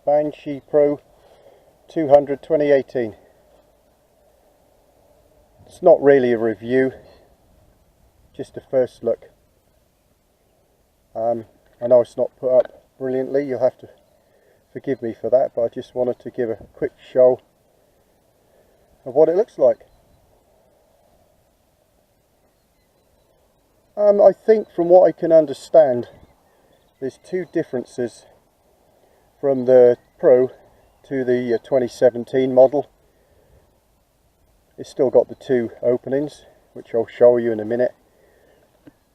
Banshee Pro 200 2018. It's not really a review, just a first look. I know it's not put up brilliantly, you'll have to forgive me for that, but I just wanted to give a quick show of what it looks like. I think from what I can understand, there's two differences from the Pro to the 2017 model. It's still got the two openings, which I'll show you in a minute.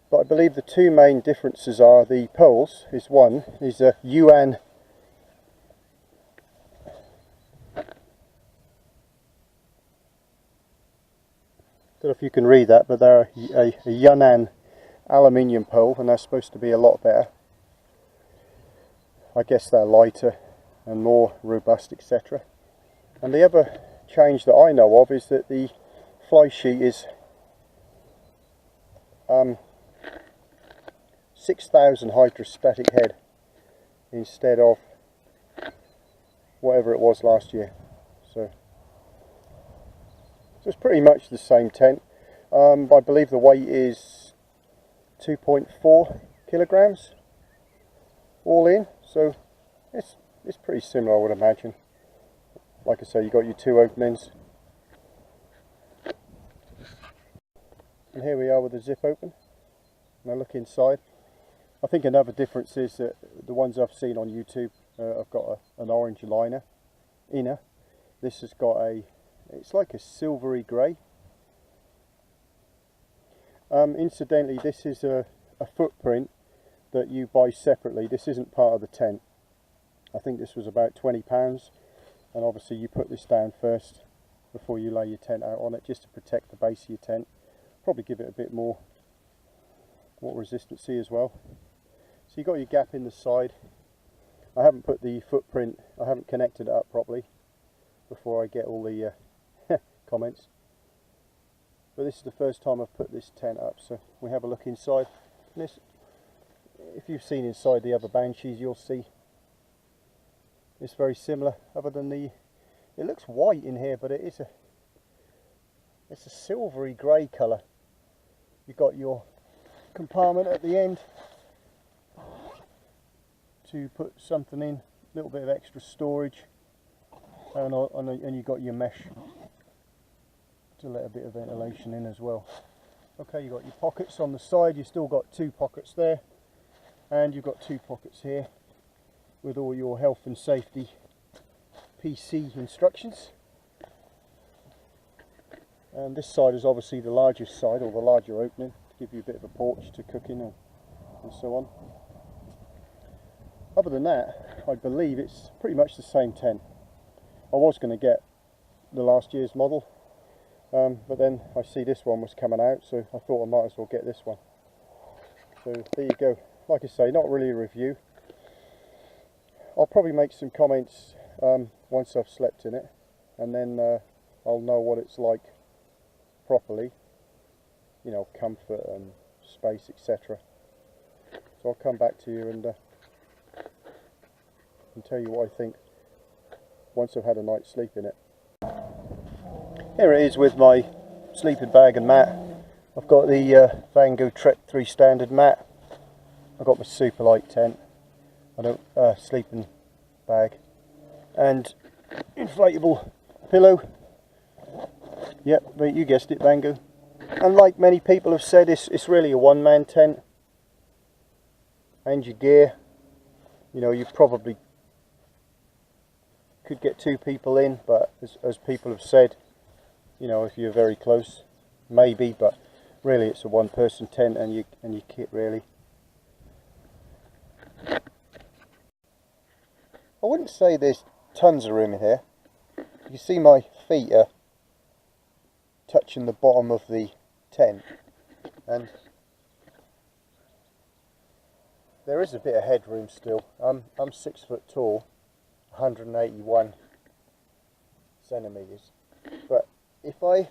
But I believe the two main differences are the poles. Is a Yuan don't know if you can read that, but they're a Yunnan aluminium pole, and they're supposed to be a lot better. I guess they're lighter and more robust, etc. And the other change that I know of is that the fly sheet is 6,000 hydrostatic head instead of whatever it was last year. So it's pretty much the same tent. I believe the weight is 2.4 kilograms all in, so it's pretty similar, I would imagine. Like I say, you got your two openings, and here we are with the zip open. Now look inside. I think another difference is that the ones I've seen on YouTube have got an orange inner. This has got it's like a silvery grey. Incidentally, this is a footprint that you buy separately. This isn't part of the tent. I think this was about £20, and obviously you put this down first before you lay your tent out on it, just to protect the base of your tent. Probably give it a bit more water resistancy as well. So you got your gap in the side. I haven't put the footprint, I haven't connected it up properly before I get all the comments. But this is the first time I've put this tent up, so we have a look inside. And this, if you've seen inside the other Banshees, you'll see it's very similar, other than it looks white in here, but it's a silvery grey colour. You've got your compartment at the end to put something in, a little bit of extra storage, and you've got your mesh to let a bit of ventilation in as well. Okay, you've got your pockets on the side. You've still got two pockets there, and you've got two pockets here with all your health and safety PC instructions. And this side is obviously the largest side, or the larger opening, to give you a bit of a porch to cook in and so on. Other than that, I believe it's pretty much the same tent. I was going to get the last year's model, but then I see this one was coming out, so I thought I might as well get this one. So there you go. Like I say, not really a review. I'll probably make some comments once I've slept in it, and then I'll know what it's like properly, you know, comfort and space, etc. So I'll come back to you and tell you what I think once I've had a night's sleep in it. Here it is with my sleeping bag and mat. I've got the Vango Trek 3 standard mat. I've got my super light tent, sleeping bag, and inflatable pillow. Yep, but you guessed it, Vango. And like many people have said, it's really a one-man tent. And your gear, you know, you probably could get two people in, but as people have said, you know, if you're very close, maybe, but really it's a one-person tent and your kit, really. I wouldn't say there's tons of room in here. You see my feet are touching the bottom of the tent, and there is a bit of headroom still. I'm 6 foot tall, 181 centimeters, but if I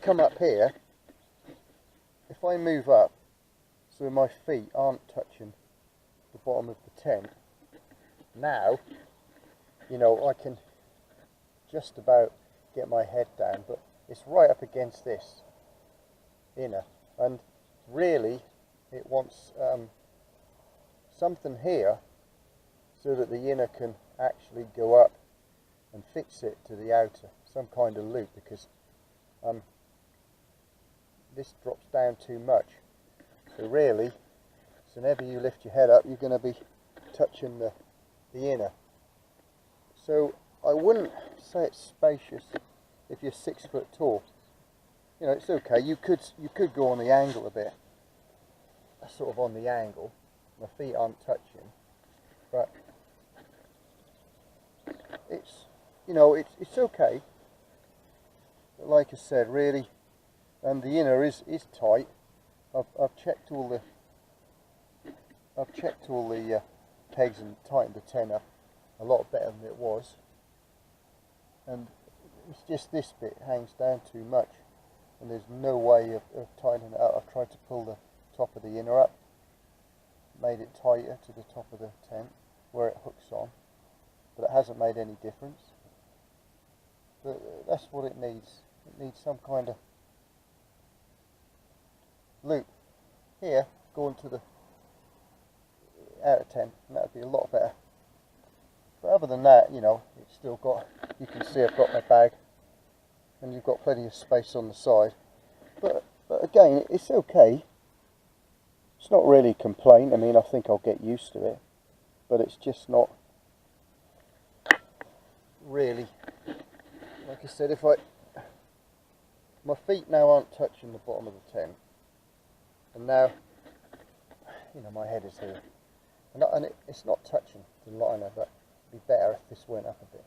come up here, if I move up so my feet aren't touching the bottom of the tent, now you know, I can just about get my head down, but it's right up against this inner, and really it wants something here so that the inner can actually go up and fix it to the outer, some kind of loop, because this drops down too much. So really, so whenever you lift your head up, you're going to be touching the inner. So I wouldn't say it's spacious if you're 6 foot tall. You know, it's okay. You could go on the angle a bit, sort of on the angle. My feet aren't touching, but it's, you know, it's okay. But like I said, really, and the inner is tight. I've checked all the pegs and tightened the tenor a lot better than it was, and it's just this bit hangs down too much, and there's no way of tightening it up. I've tried to pull the top of the inner up, made it tighter to the top of the tent where it hooks on, but it hasn't made any difference. But that's what it needs. It needs some kind of loop here going to the outer tent, and that would be a lot better. But other than that, you know, it's still got, you can see I've got my bag, and you've got plenty of space on the side. But again, it's okay. It's not really a complaint. I mean, I think I'll get used to it, but it's just not really, like I said, if my feet now aren't touching the bottom of the tent, and now, you know, my head is here, and it's not touching the liner, but it'd be better if this went up a bit,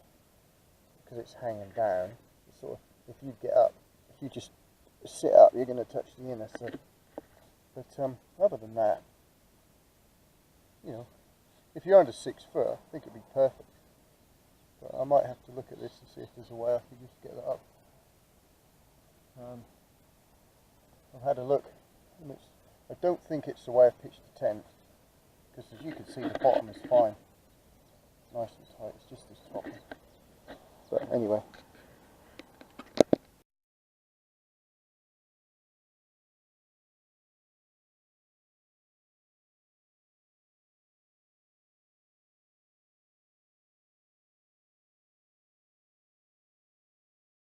because it's hanging down. It's sort of, if you get up, if you just sit up, you're going to touch the inner. So, but other than that, you know, if you're under 6 foot, I think it'd be perfect. But I might have to look at this and see if there's a way I could just get that up. I've had a look, and I don't think it's the way I've pitched the tent, because as you can see, the bottom is fine, nice and tight. It's just this top. But anyway.